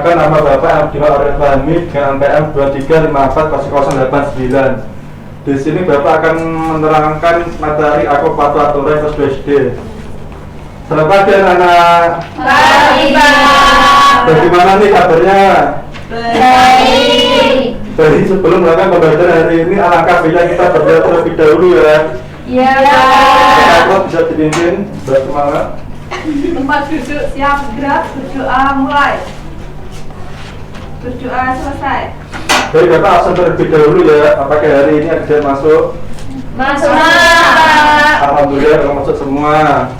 menerangkan nama Bapak Abdullah Arif Fahmi dengan PM 23540089. Di sini Bapak akan menerangkan materi aku patuh aturan kelas 2 SD. Selamat pagi anak-anak. Pagi, Pak. Bagaimana nih kabarnya? Baik. Jadi sebelum melakukan pembelajaran hari ini, alangkah baiknya kita berdoa terlebih dahulu ya. Iya, Pak. Kalau bisa dipimpin, bersemangat. Tempat duduk siap gerak, berdoa mulai. Berdoa selesai. Baik, Bapak absen terlebih dahulu ya. Apakah hari ini ada yang masuk? Masuk, Pak. Alhamdulillah kalau masuk semua.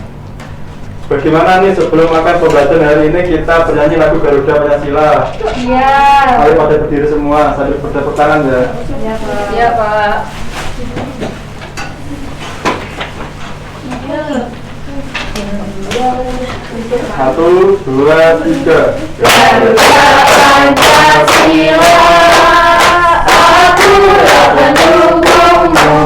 Bagaimana nih sebelum melakukan pembelajaran hari ini kita bernyanyi lagu Garuda Pancasila. Iya. Ayo pada berdiri semua sambil bertepuk tangan ya. Iya, Pak. Iya, Pak. Satu, dua, tiga. Garuda Pancasila, aku pendukungmu.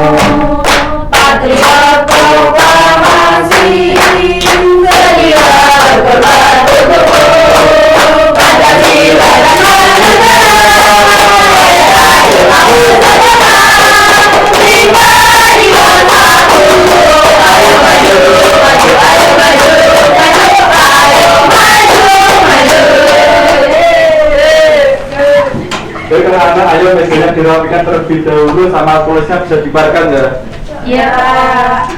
Patriot proklamasi, sedia berbatu tubuh. Pancasila dan Baik anak-anak, ayo meja dirapikan terlebih dahulu sama tulisnya bisa dibarkan ya. Iya, Pak.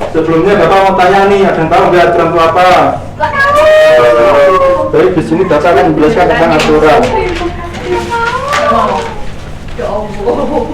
Sebelumnya Bapak mau tanya nih, ada yang tahu nggak aturan itu apa? Baik, di sini Bapak akan menjelaskan tentang aturan. Ya Allah.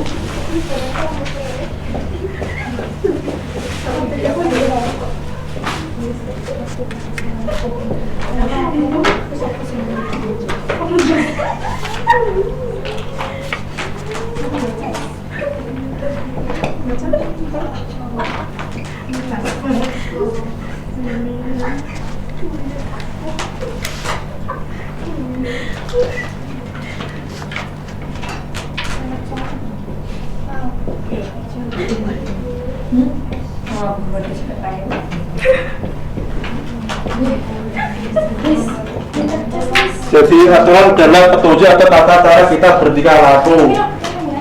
Jadi aturan adalah petunjuk atau tata cara kita bertingkah laku.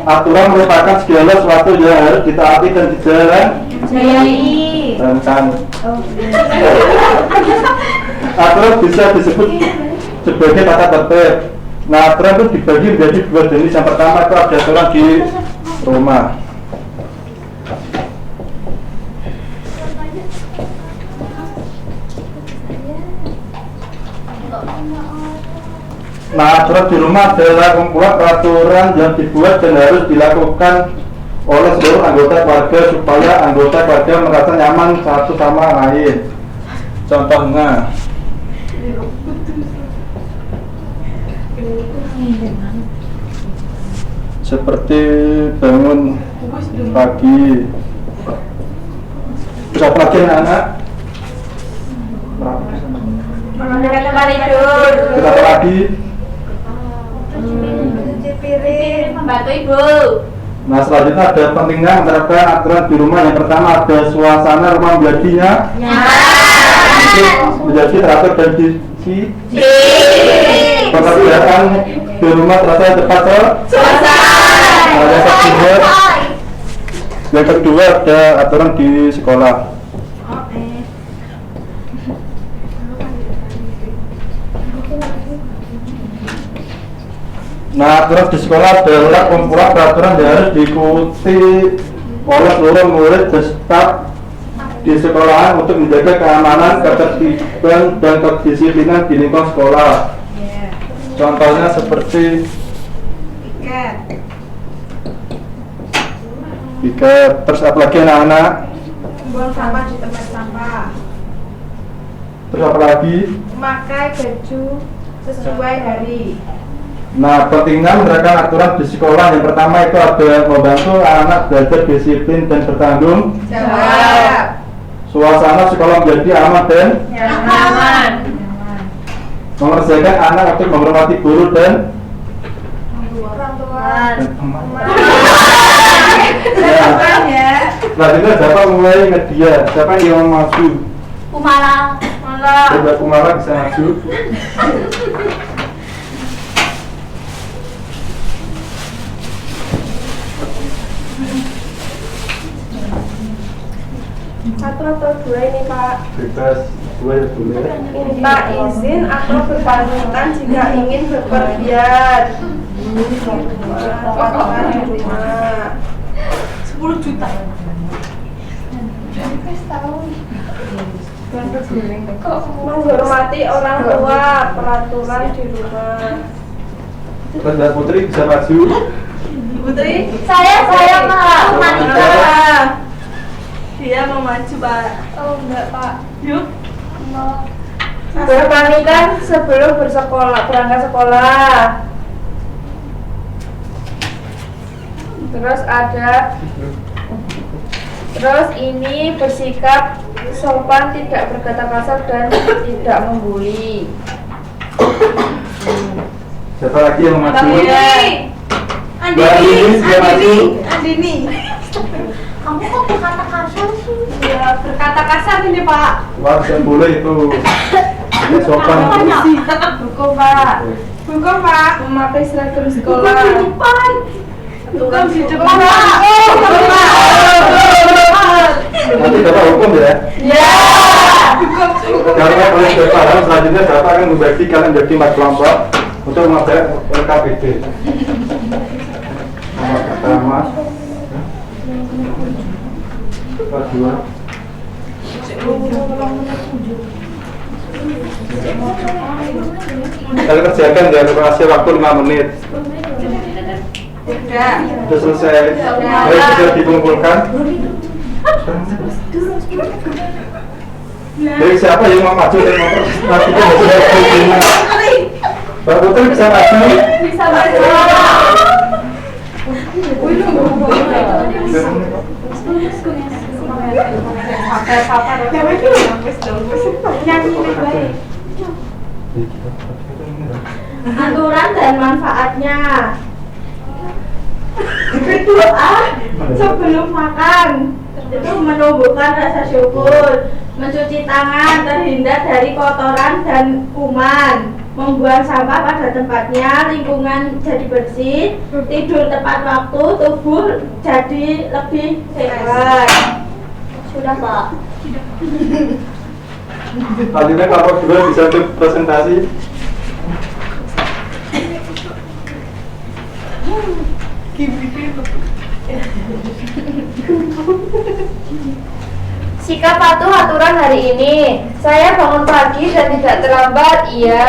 Aturan merupakan segala sesuatu yang harus ditaati dan dijalankan. Aturan bisa disebut sebagai tata tertib. Nah, aturan itu dibagi menjadi dua jenis. Yang pertama itu ada aturan di rumah. Nah, aturan di rumah adalah kumpulan peraturan yang dibuat dan harus dilakukan oleh seluruh anggota keluarga supaya anggota keluarga merasa nyaman satu sama lain. Contohnya, seperti bangun pagi. Terus apa lagi anak-anak? Menjaga tempat tidur. Kita apa lagi? Cuci piring. Membantu ibu. Nah, selanjutnya ada pentingnya menerapkan aturan di rumah. Yang pertama ada suasana rumah menjadinya menjadi teratur dan pekerjaan di rumah terasa tepat yang kedua ada aturan di sekolah. Nah, aturan di sekolah adalah kumpulan peraturan yang harus diikuti oleh seluruh murid dan staf di sekolahan untuk menjaga keamanan, ketertiban, dan kedisiplinan di lingkungan sekolah. Contohnya seperti piket. Terus apa lagi anak-anak? Buang sampah di tempat sampah. Terus apa lagi? Memakai baju sesuai hari. Nah, pentingnya menerapkan aturan di sekolah. Yang pertama itu ada membantu anak belajar disiplin dan bertanggung Jawab. Suasana sekolah menjadi aman dan Nyaman. mengerjakan anak untuk menghormati guru dan Orang tua. ya. Selanjutnya Bapak mulai ngedia. Siapa yang mau maju? Kumala. Coba Kumala bisa maju. 1 atau 2 ini Pak. Bebas, 2 ya boleh. Minta izin atau berpamitan jika ingin bepergian. Potongan di rumah. 10 juta. Menghormati orang tua, peraturan di rumah. Mbak Putri bisa maju. Putri, Saya Pak. Dia mau maju Pak. Oh enggak Pak. Yuk. Berpamitan sebelum berangkat sekolah. Terus ini bersikap sopan, tidak berkata kasar dan tidak membuli. Siapa lagi yang mau maju? Andini, dia maju. Andini. Kamu kok berkata kasar sih? Ya, berkata kasar ini Pak. Wah, tidak boleh itu. Ini sopan. Hukum Pak. Hukum Pak. Memakai seragam sekolah. Hukum di depan Pak. Nanti Bapak hukum ya. Ya. Karena oleh Bapak selanjutnya Bapak akan membagi kalian menjadi 4 kelompok untuk mengajar LKPD. Nomor pertama, kedua, kalian kerjakan ya, kasih waktu 5 menit. Udah. Sudah selesai. Baik, bisa dikumpulkan. Jadi siapa yang mau maju dan mau presentasikan? Mbak Putri bisa maju. Bisa maju. Aturan dan manfaatnya. Berdoa sebelum makan itu menumbuhkan rasa syukur, mencuci tangan terhindar dari kotoran dan kuman, membuang sampah pada tempatnya, lingkungan jadi bersih, tidur tepat waktu, tubuh jadi lebih sehat. Sudah Pak. Selanjutnya kelompok 2 bisa untuk presentasi. Sikap patuh aturan hari ini. Saya bangun pagi dan tidak terlambat, iya.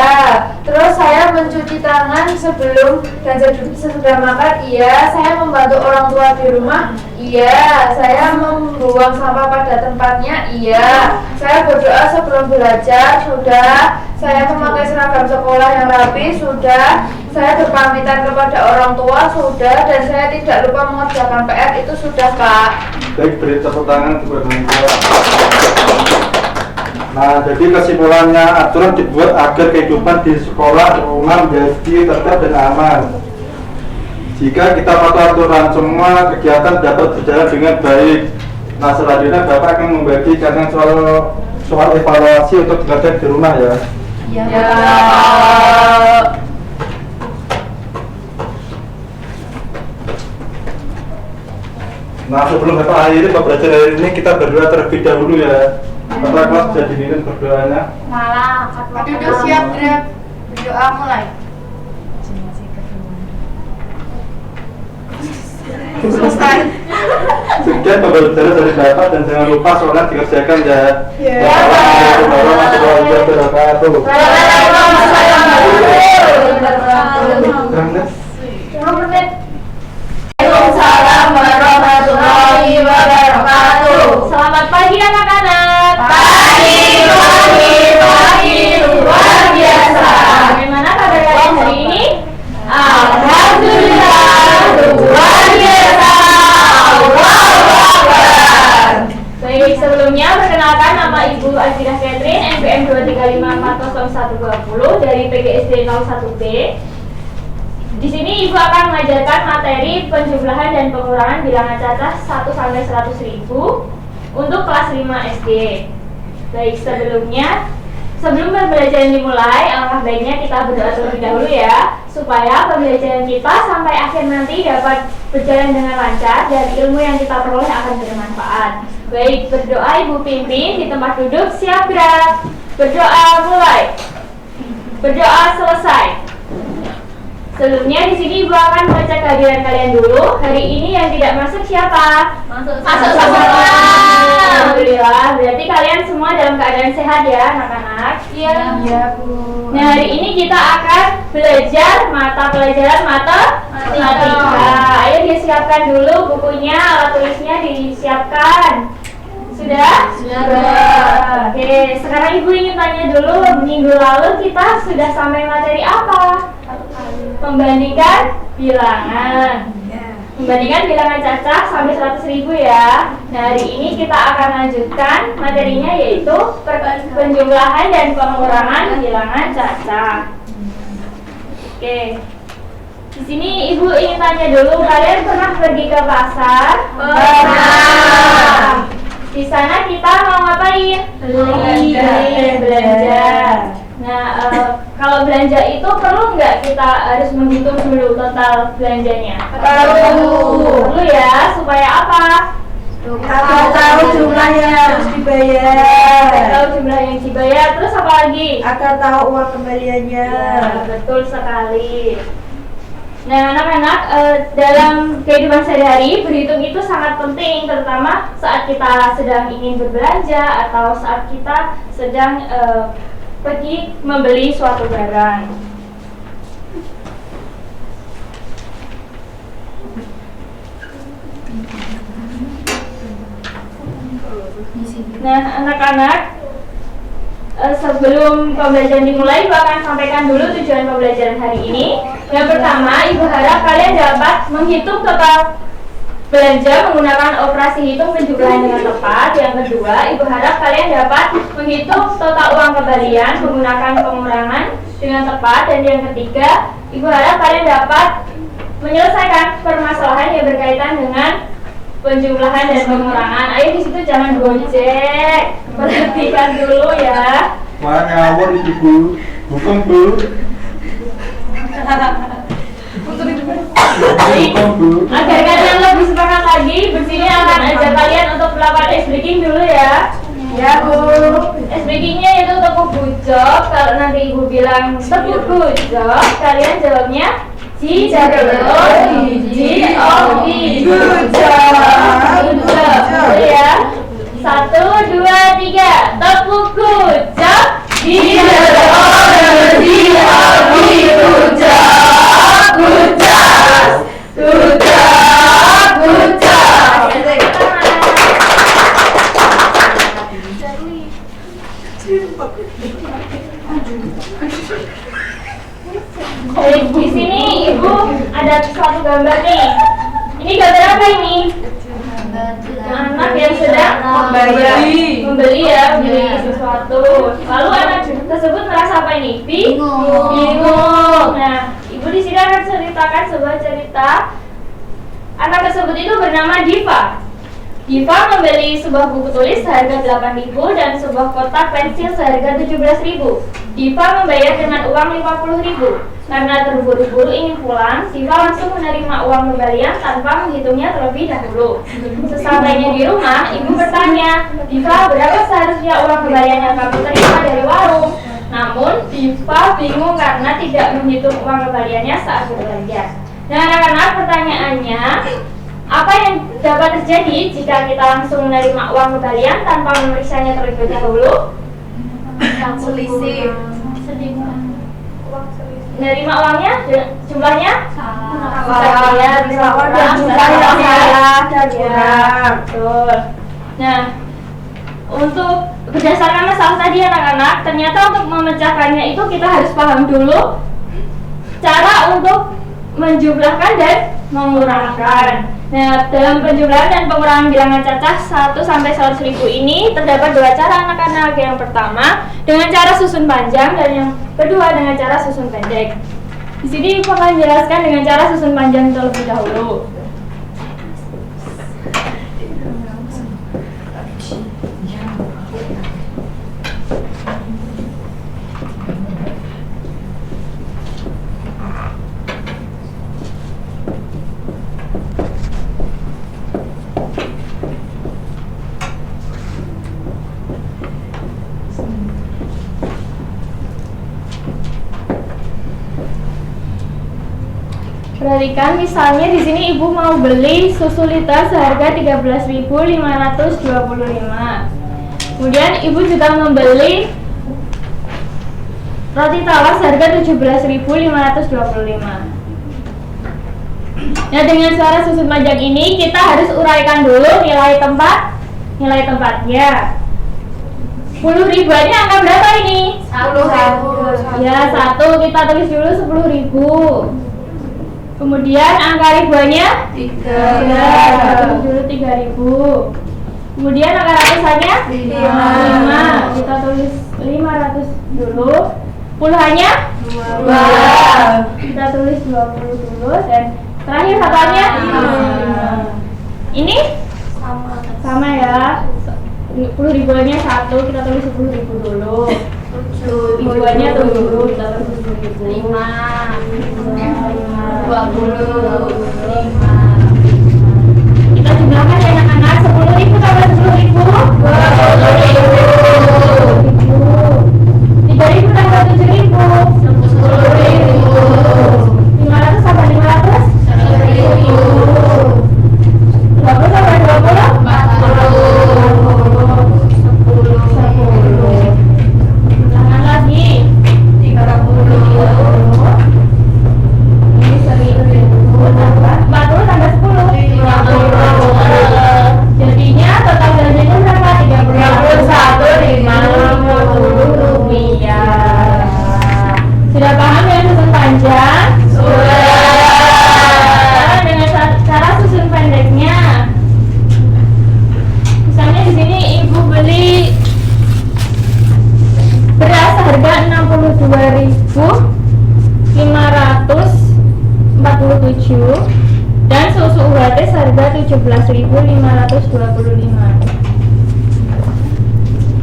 Terus saya mencuci tangan sebelum dan sesudah makan, iya. Saya membantu orang tua di rumah, iya. Saya membuang sampah pada tempatnya, iya. Saya berdoa sebelum belajar, sudah. Saya memakai seragam sekolah yang rapi, sudah. Saya berpamitan kepada orang tua, sudah. Dan saya tidak lupa mengerjakan PR, itu sudah Pak. Baik, beri tepuk tangan untuk bertanggung. Nah, jadi kesimpulannya aturan dibuat agar kehidupan di sekolah rumah menjadi tertib dan aman. Jika kita patuh aturan, semua kegiatan dapat berjalan dengan baik. Nah, selanjutnya Bapak akan membagi kalian soal evaluasi untuk dikerjakan di rumah ya. Ya. Nah, sebelum Bapak akhiri pembelajaran hari ini kita berdoa terlebih dahulu ya. Bapak kelas sudah dinilai berdoanya. Malah, Duduk siap, Drep. Berdoa mulai. Selesai. Sekian pembelajaran dari Bapak dan jangan lupa soalnya dikerjakan ya. Ya. Assalamualaikum warahmatullahi wabarakatuh. Waalaikumsalam warahmatullahi wabarakatuh. Selamat pagi anak-anak. Pagi luar biasa. Bagaimana kabar kalian hari ini? Alhamdulillah luar biasa. Allahu Akbar. Baik, sebelumnya perkenalkan nama Ibu Azirah Catherine, NPM 235400120 dari PGSD 01B. Di sini Ibu akan mengajarkan materi penjumlahan dan pengurangan bilangan cacah 1 sampai 100.000 untuk kelas 5 SD. Baik, sebelum pembelajaran dimulai, alangkah baiknya kita berdoa terlebih dahulu ya, supaya pembelajaran kita sampai akhir nanti dapat berjalan dengan lancar dan ilmu yang kita peroleh akan bermanfaat. Baik, berdoa Ibu pimpin di tempat duduk, siap gerak. Berdoa mulai. Berdoa selesai. Sebelumnya di sini Ibu akan baca kehadiran kalian dulu. Hari ini yang tidak masuk siapa? Masuk semua. Alhamdulillah, berarti kalian semua dalam keadaan sehat ya anak-anak? Iya. Iya, Bu. Nah, hari ini kita akan belajar mata pelajaran matematika. Ayo disiapkan dulu bukunya, alat tulisnya disiapkan. Sudah? Sudah. Oke, sekarang Ibu ingin tanya dulu, minggu lalu kita sudah sampai materi apa? Membandingkan bilangan. Membandingkan bilangan cacah sampai 100.000 ya. Nah, hari ini kita akan lanjutkan materinya yaitu penjumlahan dan pengurangan bilangan cacah. Oke. Di sini Ibu ingin tanya dulu, kalian pernah pergi ke pasar? Pernah. Di sana kita mau ngapain? Belanja. Nah, kalau belanja itu perlu nggak kita harus menghitung dulu total belanjanya? Perlu ya, supaya apa? Agar tahu jumlah yang harus dibayar. Tahu jumlah yang dibayar, terus apa lagi? Agar tahu uang kembaliannya. Ya, betul sekali. Nah, anak-anak, dalam kehidupan sehari-hari berhitung itu sangat penting, terutama saat kita sedang ingin berbelanja atau saat kita sedang pergi membeli suatu barang. Nah, anak-anak, sebelum pembelajaran dimulai, Ibu akan sampaikan dulu tujuan pembelajaran hari ini. Yang pertama, Ibu harap kalian dapat menghitung total belanja menggunakan operasi hitung penjumlahan dengan tepat. Yang kedua, Ibu harap kalian dapat menghitung total uang kembalian menggunakan pengurangan dengan tepat. Dan yang ketiga, Ibu harap kalian dapat menyelesaikan permasalahan yang berkaitan dengan penjumlahan dan pengurangan. Ayo di situ jangan gojek, perhatikan dulu ya. Wah, ngawur itu Bu. Bukan Bu. Baik, agar kalian lebih semangat lagi, bersini akan ajak kalian untuk melakukan ice breaking dulu ya. Ya, Bu. Ice breakingnya itu tepuk gujok. Kalau nanti Ibu bilang tepuk gujok, kalian jawabnya Gujok ya. 1, 2, 3, tepuk gujok. Baik, di sini Ibu ada suatu gambar nih. Ini gambar apa ini? Anak yang sedang membeli ya, membeli sesuatu. Lalu anak tersebut merasa apa ini? Bingung. Nah, Ibu di sini akan ceritakan sebuah cerita. Anak tersebut itu bernama Diva. Diva membeli sebuah buku tulis seharga 8.000 dan sebuah kotak pensil seharga 17.000. Diva membayar dengan uang 50.000. Karena terburu-buru ingin pulang, Diva langsung menerima uang kembalian tanpa menghitungnya terlebih dahulu. Sesampainya di rumah, ibu bertanya, Diva, berapa seharusnya uang kembalian yang kamu terima dari warung? Namun, Diva bingung karena tidak menghitung uang kembaliannya saat berbelanja. Nah, anak-anak, pertanyaannya, apa yang dapat terjadi jika kita langsung menerima uang kembalian tanpa memeriksanya terlebih dahulu? Selisih. Menerima uangnya, jumlahnya? Salah. Ya, bisa kurang, salah. Betul. Nah, untuk berdasarkan masalah tadi anak-anak, ternyata untuk memecahkannya itu kita harus paham dulu cara untuk menjumlahkan dan mengurangkan. Nah, dalam penjumlahan dan pengurangan bilangan cacah 1 sampai 100.000 ini terdapat dua cara anak-anak. Yang pertama dengan cara susun panjang dan yang kedua dengan cara susun pendek. Di sini Ibu akan jelaskan dengan cara susun panjang terlebih dahulu. Perhatikan, misalnya di sini ibu mau beli susu liter seharga 13.525. Kemudian ibu juga membeli roti tawar seharga 17.525. Nah, dengan cara susun pajak ini kita harus uraikan dulu nilai tempatnya. 10 ribuannya angka berapa ini? 10.000. Ya, 1 kita tulis dulu 10.000. Kemudian angka ribuannya 3. kita tulis dulu 3.000. Kemudian angka ratusannya 5. Kita tulis 500 dulu. Puluhannya 2. kita tulis 20 dulu, dan terakhir satuannya 5. Ini sama ya. 10 ribuannya 1, kita tulis 10.000 dulu. 7. Ribuannya 7, kita tulis 10.000. 5. 20. 5. Kita jumlahkan ya anak-anak. 10.000 tambah 10.000 20.000. 3.000 tambah 7.000 10.000. 500 tambah 500 10.000. 20 tambah 20 10. Ulangan lagi. 30. Ini 1.000 tambah 40 tambah 10 50. Jadinya total belanjanya berapa? 31.050 rupiah. Sudah paham ya susun panjang? Sudah. Dengan cara susun pendeknya, misalnya di sini ibu beli beras harga 62.547 dan susu UHT harga 17.525.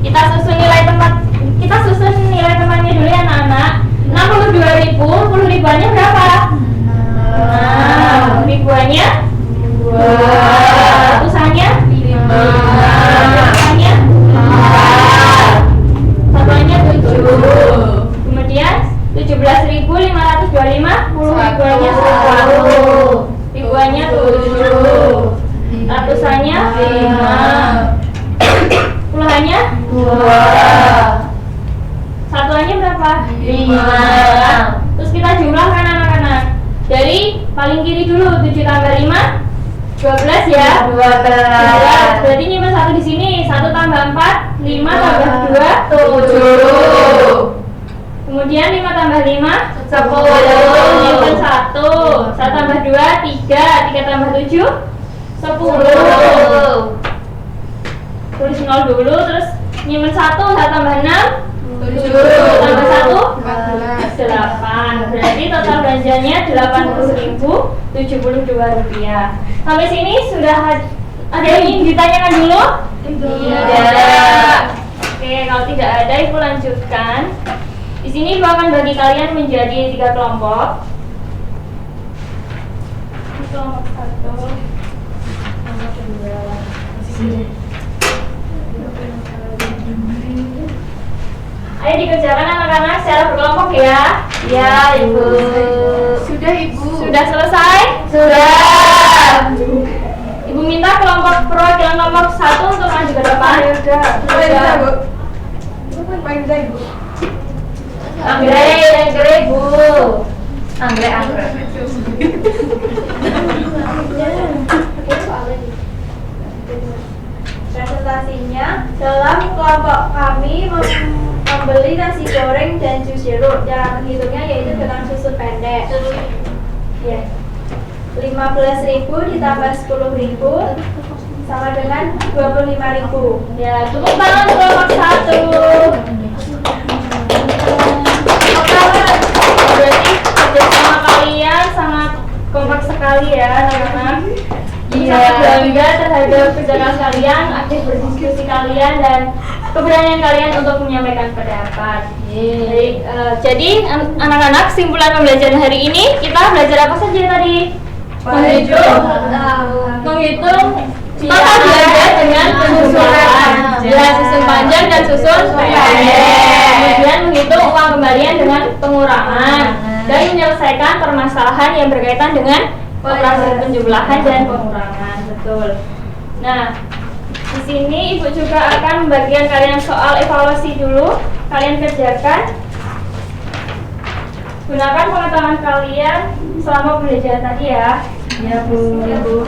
Kita susun nilai tempatnya dulu ya anak-anak. 62.000, 10 ribuannya berapa? Ribuannya 2. Ratusannya 5. Ratusannya 4. Satuannya 7. Kemudian 17.525, 10 ribuannya 1. Ribuannya 7. Ratusannya 5. Puluhannya 2. Satuannya berapa? 5. Terus kita jumlahkan anak-anak. Dari paling kiri dulu, 7 tambah 5 12 ya? 12. Berarti nyimpen 1 di sini. 1 tambah 4 5 tambah 2 7. Kemudian 5 tambah 5 10. Nyimpen 1 tambah 2 3 tambah 7 10. Tulis 0 dulu, terus nyimpen 1 tambah 6 7 tambah 1 8. Berarti total belanjanya 80.072 rupiah. Sampai sini sudah ada yang ingin ditanyakan dulu? Tidak. Oke, kalau tidak ada ibu lanjutkan. Di sini ibu akan bagi kalian menjadi 3 kelompok. Kelompok 1, kelompok 2. Ayo dikerjakan anak-anak secara berkelompok ya. Ya, Ibu. Sudah, Ibu. Sudah selesai? Sudah. Ibu minta kelompok perwakilan kelompok 1 untuk maju ke depan. Sudah, Bu. Sudah, Ibu. Anggrek, Bu. Anggrek. Presentasinya, dalam kelompok kami membeli nasi goreng dan jus jeruk. Cara menghitungnya yaitu dengan susun pendek. Ya. 15.000 ditambah 10.000 sama dengan 25.000. Ya, tepuk tangan kelompok 1. Berarti kerjasama kalian sangat kompak sekali ya anak-anak. Sangat bangga terhadap kerja keras kalian, aktif berdiskusi kalian, dan keberanian kalian untuk menyampaikan pendapat. Jadi anak-anak, kesimpulan pembelajaran hari ini kita belajar apa saja tadi? Menghitung total belanja dengan penyusunan. Ya, susun panjang dan susun pendek. Kemudian menghitung uang kembalian dengan pengurangan. dan menyelesaikan permasalahan yang berkaitan dengan operasi penjumlahan dan pengurangan. Betul. Nah, di sini Ibu juga akan membagikan kalian soal evaluasi dulu. Kalian kerjakan. Gunakan pengetahuan kalian selama pembelajaran tadi ya. Ya Bu. Ya Bu.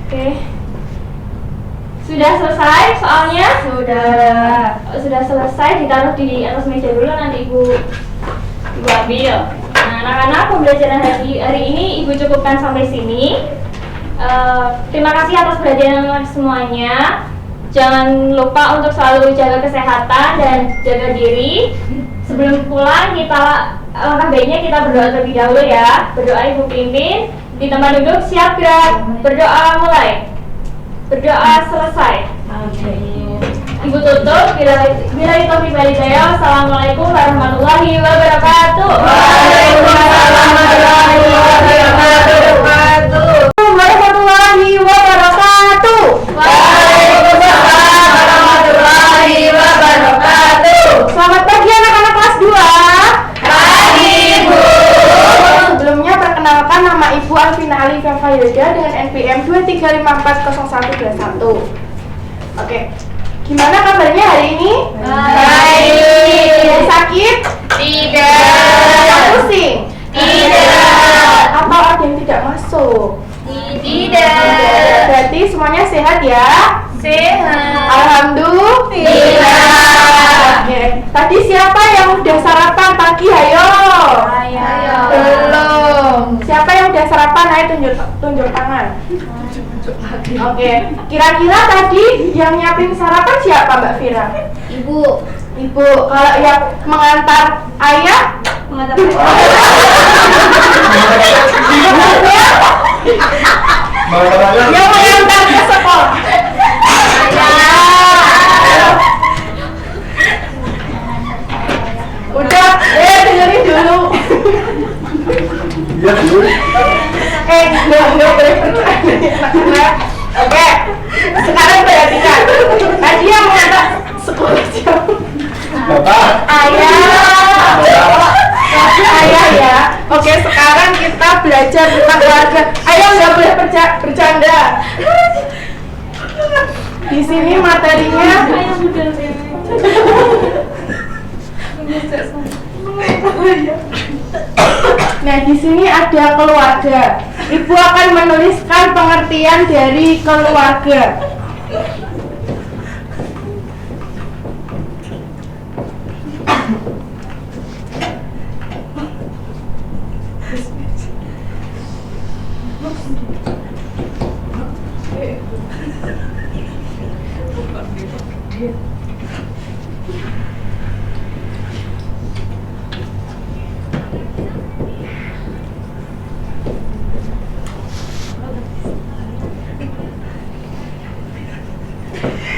Oke. Sudah selesai soalnya? Sudah selesai, ditaruh di atas meja dulu, nanti Ibu ambil. Nah, anak-anak, pembelajaran hari ini Ibu cukupkan sampai sini. Terima kasih atas perhatian semuanya. Jangan lupa untuk selalu jaga kesehatan dan jaga diri. Sebelum pulang, langkah baiknya kita berdoa terlebih dahulu ya. Berdoa Ibu pimpin. Di tempat duduk siap gerak. Berdoa mulai. Berdoa selesai. Ibu tutup. Bila taufiq wal hidayah. Assalamualaikum warahmatullahi wabarakatuh. Waalaikumsalam warahmatullahi wabarakatuh. Warahmatullahi wabarakatuh. Waalaikumsalam warahmatullahi wabarakatuh. Selamat pagi anak-anak kelas 2. Pagi Bu. Sebelumnya perkenalkan, nama Ibu Alvina Alif Yoga dengan NPM 23540121. Oke. Gimana kabarnya hari ini? Baik. Tidak sakit? Tidak. Tidak pusing? Tidak. Atau ada yang tidak masuk? Tidak. Berarti semuanya sehat ya? Sehat. Alhamdulillah. Oke. Tadi siapa yang udah sarapan pagi? Ayo. Belum. Siapa yang udah sarapan? Ayo tunjuk tangan. Oke. Kira-kira tadi yang nyiapin sarapan siapa, Mbak Vira? Ibu. Ibu. Kalau yang mengantar ayah? Yang mengantar ke sekolah? Udah, dengerin dulu. Iya dulu. Nggak boleh bertanya. Oke, sekarang perhatikan. Tadi yang mengantar sekolah siapa? Bapak. Ayah ya. Oke, sekarang kita belajar tentang keluarga. Ayah nggak boleh bercanda. Di sini materinya. Nah, di sini ada keluarga. Ibu akan menuliskan pengertian dari keluarga.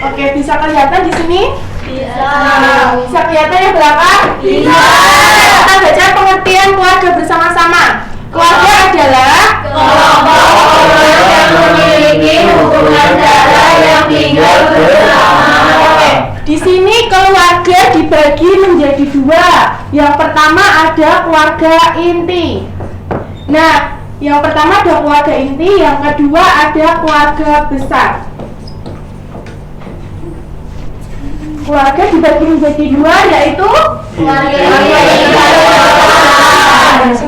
Oke, bisa kelihatan di sini? Bisa. Bisa kelihatan yang belakang? Bisa. Kita baca pengertian keluarga bersama-sama. Keluarga adalah Kelompok orang yang memiliki hubungan darah yang tinggal bersama. Oke, di sini keluarga dibagi menjadi dua. Yang pertama ada keluarga inti. Nah, yang pertama ada keluarga inti, yang kedua ada keluarga besar. Keluarga dibagi menjadi dua, yaitu Keluarga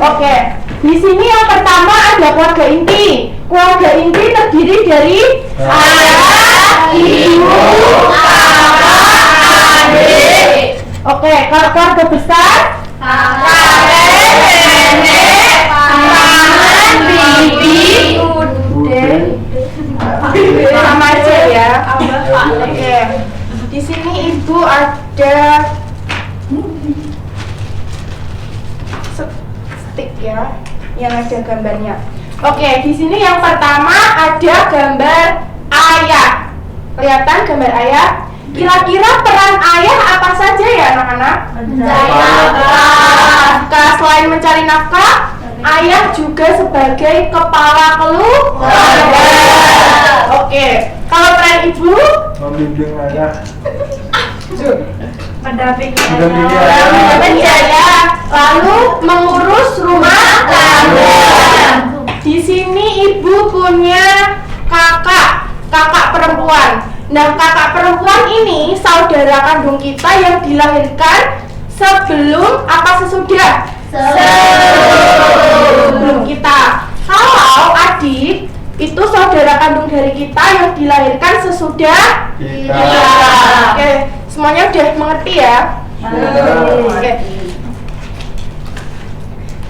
Oke, di sini yang pertama ada keluarga inti. Keluarga inti terdiri dari ayah, ibu, kakak, adik. Oke, kalau keluarga besar, kakek, nenek, paman, bibi, sama aja ya. Oke, di sini ibu ada stick ya, yang ada gambarnya. Oke, di sini yang pertama ada gambar ayah. Kelihatan gambar ayah? Kira-kira peran ayah apa saja ya anak-anak? Nafkah. Selain mencari nafkah, ayah juga sebagai kepala keluarga. Oke, kalau peran ibu? Membimbing anak. Menjaya, lalu mengurus rumah tangga. Di sini ibu punya kakak perempuan. Nah, kakak perempuan ini saudara kandung kita yang dilahirkan sebelum apa sesudah? Sebelum kita. Kalau adik itu saudara kandung dari kita yang dilahirkan sesudah kita. Oke, semuanya udah mengerti ya? Oke.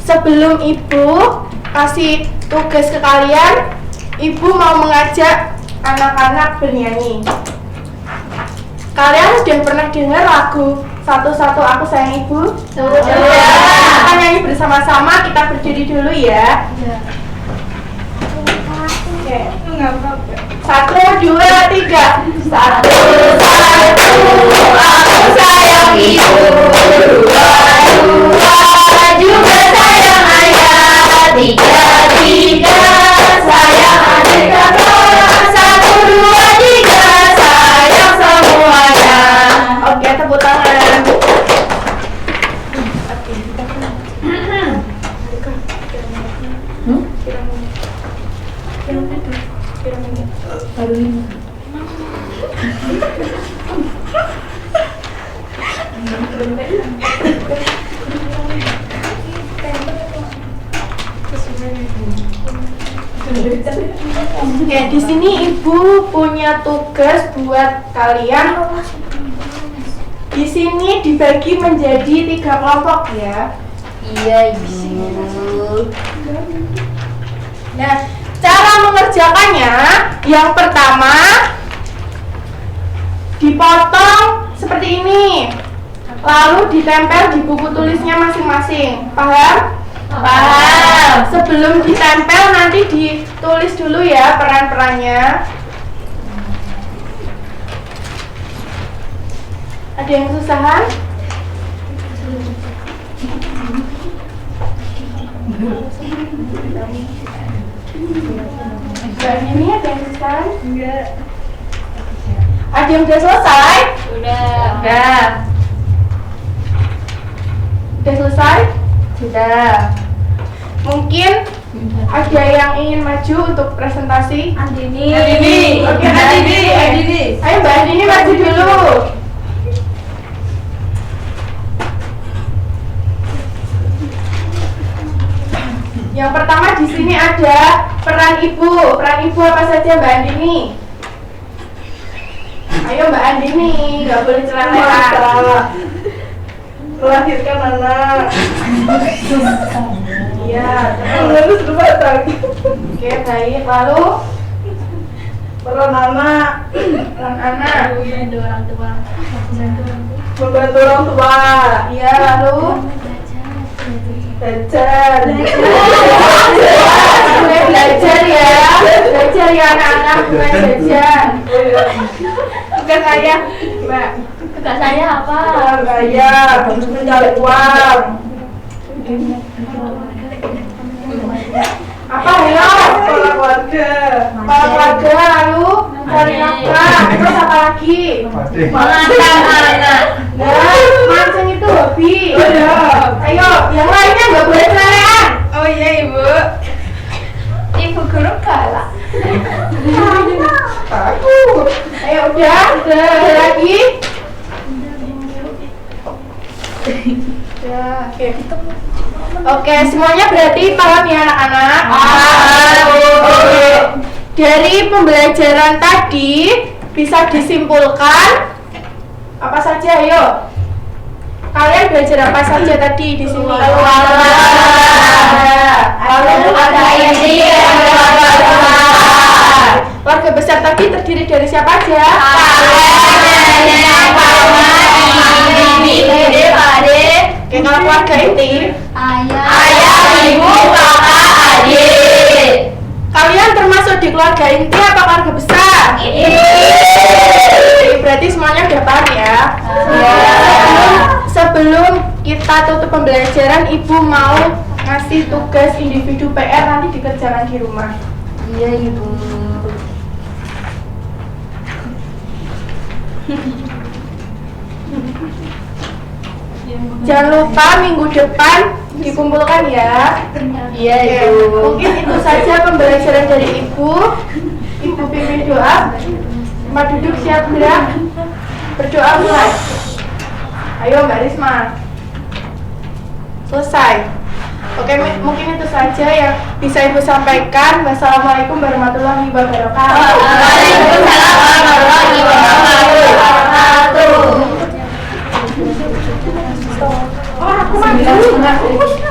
Sebelum ibu kasih tugas ke kalian, ibu mau mengajak anak-anak bernyanyi. Kalian sudah pernah dengar lagu Satu-satu Aku Sayang Ibu? Sudah. Kita nyanyi bersama-sama, kita berdiri dulu ya. Oke. 1, 2, 3. Satu-satu aku sayang ibu, dua juga sayang ayah, tiga sayang adik kakak, 1, 2, 3 sayang semuanya. Oke, tepuk tangan. Oke, di sini ibu punya tugas buat kalian. Di sini dibagi menjadi 3 kelompok ya. Iya, Ibu. Nah, cara mengerjakannya, yang pertama dipotong seperti ini, lalu ditempel di buku tulisnya masing-masing. Paham? Paham. Sebelum ditempel nanti ditulis dulu ya peran-perannya. Ada yang kesusahan? Ini ada yang kesusahan? Enggak. Ada yang udah selesai? Udah. Udah selesai? Sudah. Mungkin ada yang ingin maju untuk presentasi? Andini. Oke, Andini. Ayo Mbak Andini maju dulu. Yang pertama di sini ada peran ibu. Peran ibu apa saja Mbak Andini? Ayo Mbak Andini, nggak boleh celana. Melahirkan anak. Iya, terus batang. Oke, baik. Lalu peran anak. Membantu orang tua. Iya, lalu belajar ya. Belajar ya anak-anak, bukan jajan. Bukan saya, Mbak. Tugas saya apa? Saya harus mencari uang. Apa ya? Kepala keluarga. Lalu cari nafkah. Terus apa lagi? Mengantar anak. Nah, mancing itu hobi. Ayo, yang lainnya nggak boleh celelean. Oh iya Ibu. Ibu guru galak. Ayo udah ada lagi. Ya, oke, semuanya berarti paham ya anak-anak? Oke. Dari pembelajaran tadi bisa disimpulkan apa saja, ayo. Kalian belajar apa saja tadi di sini? Lalu ada ini, keluarga besar tadi terdiri dari siapa aja? Oke, kalau keluarga inti, Ayah, ibu, kakak, adik. kalian termasuk di keluarga inti apa keluarga besar? Berarti semuanya udah paham ya? Sebelum kita tutup pembelajaran, ibu mau ngasih tugas individu PR nanti dikerjakan di rumah. Iya, Ibu. Jangan lupa minggu depan dikumpulkan ya. Iya, Oke, Ibu. mungkin itu saja pembelajaran dari Ibu. Ibu pimpin doa. Mbak duduk siap gerak. Berdoa mulai. Ayo Mbak Risma. Selesai. Oke, mungkin itu saja yang bisa Ibu sampaikan. Wassalamualaikum warahmatullahi wabarakatuh. Waalaikumsalam warahmatullahi wabarakatuh. Oh, aku mandi.